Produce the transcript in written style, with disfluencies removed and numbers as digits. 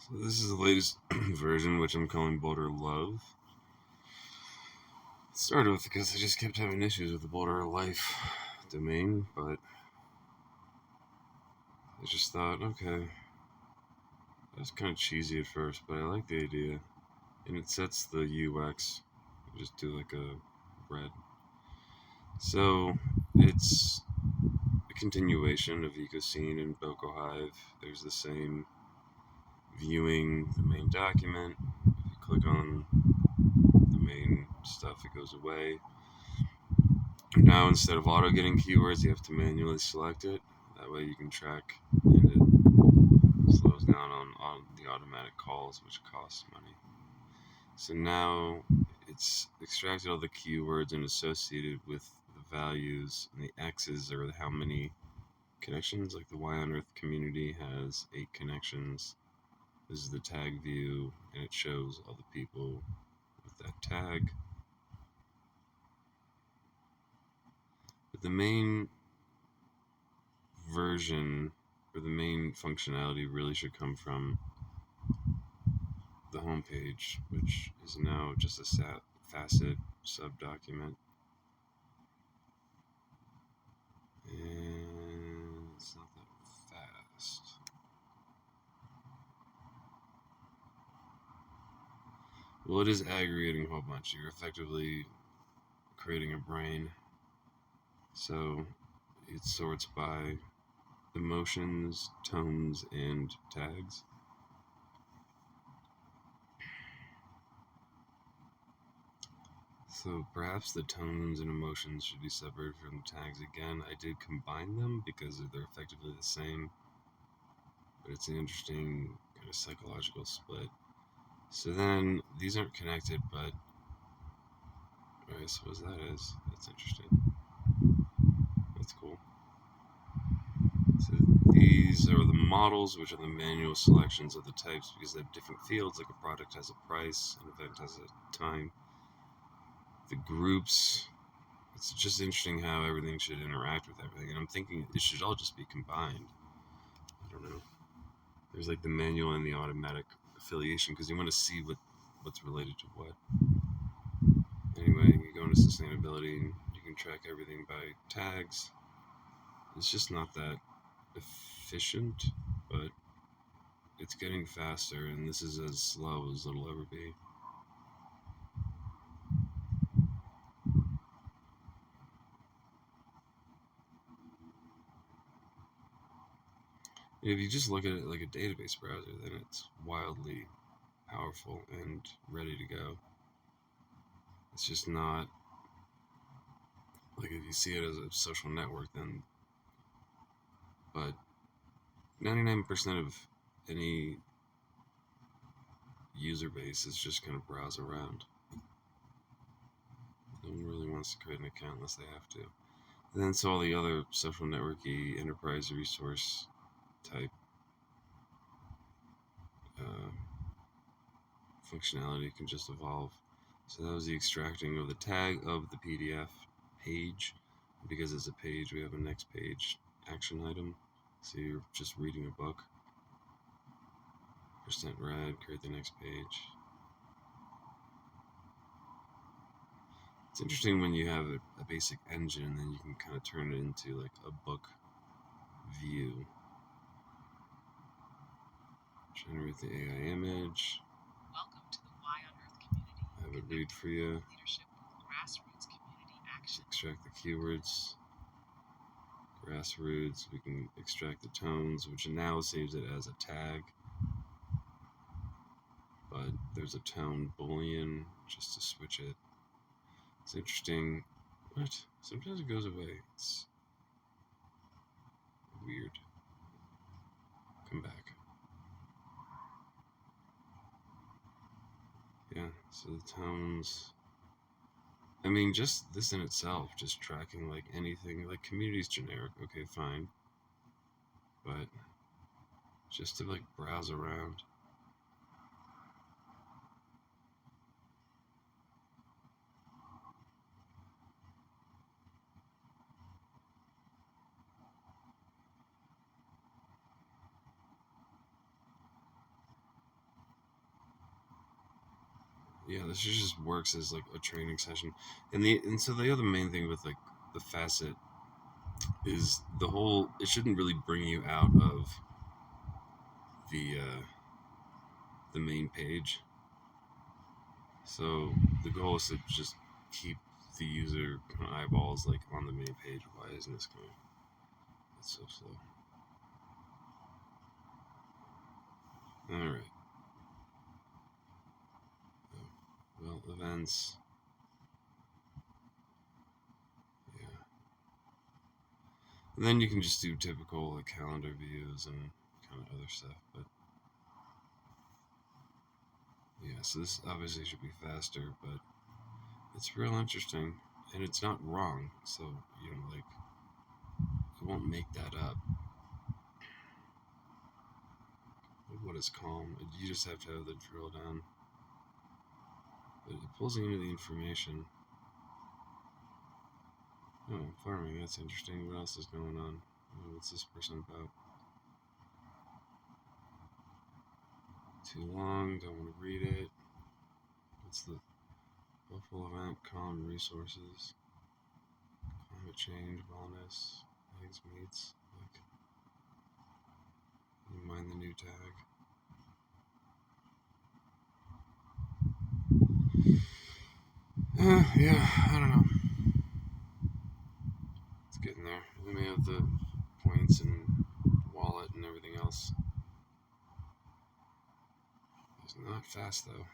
So this is the latest version, which I'm calling Boulder Love. It started with because I just kept having issues with the Boulder Life domain, but I just thought, okay, that was kind of cheesy at first, but I like the idea. And it sets the UX. I just do like a red. So it's a continuation of Ecoscene and Boko Hive. There's the same viewing the main document. If you click on the main stuff, it goes away. Now instead of auto getting keywords, you have to manually select it. That way you can track, and it slows down on the automatic calls, which cost money. So now it's extracted all the keywords and associated with the values, and the X's are how many connections. Like the Y on Earth community has 8 connections. This is the tag view, and it shows all the people with that tag. But the main version, or the main functionality, really should come from the home page, which is now just a facet subdocument. And it's not that fast. Well, it is aggregating a whole bunch. You're effectively creating a brain. So it sorts by emotions, tones, and tags. So perhaps the tones and emotions should be separated from the tags again. I did combine them because they're effectively the same, but it's an interesting kind of psychological split. So then these aren't connected, but I suppose that is. That's interesting. That's cool. So these are the models, which are the manual selections of the types because they have different fields, like a product has a price, an event has a time. The groups, it's just interesting how everything should interact with everything, and I'm thinking it should all just be combined. I don't know. There's like the manual and the automatic affiliation because you want to see what's related to what. Anyway, you go into sustainability and you can track everything by tags. It's just not that efficient, but it's getting faster, and this is as slow as it'll ever be. If you just look at it like a database browser, then it's wildly powerful and ready to go. It's just not like if you see it as a social network, then. But 99% of any user base is just going to browse around. No one really wants to create an account unless they have to. And then so all the other social networky enterprise resource type functionality can just evolve. So that was the extracting of the tag of the PDF page. Because it's a page, we have a next page action item. So you're just reading a book. %red, create the next page. It's interesting when you have a basic engine, and then you can kind of turn it into like a book view. Generate the AI image. Welcome to the Y on Earth community. I have it read for you. Leadership with grassroots community action. Extract the keywords. Grassroots. We can extract the tones, which now saves it as a tag. But there's a tone boolean just to switch it. It's interesting. What? Sometimes it goes away. It's weird. Come back. Yeah, so the tones. I mean, just this in itself, just tracking like anything, like community's generic, okay, fine. But just to like browse around. Yeah, this just works as like a training session, and so the other main thing with like the facet is the whole. It shouldn't really bring you out of the main page. So the goal is to just keep the user eyeballs like on the main page. Why isn't this going? It's so slow. All right. Well, events. Yeah. And then you can just do typical like calendar views and kind of other stuff. But yeah, so this obviously should be faster, but it's real interesting and it's not wrong. So like it won't make that up. What is calm? You just have to have the drill down. But it pulls into the information. Oh, farming, that's interesting. What else is going on? What's this person about? Too long, don't want to read it. What's the Buffalo event? Calm resources. Climate change, wellness, eggs, meats. Like, you mind the new tag. Yeah, I don't know. It's getting there. Then we have the points and wallet and everything else. It's not fast though.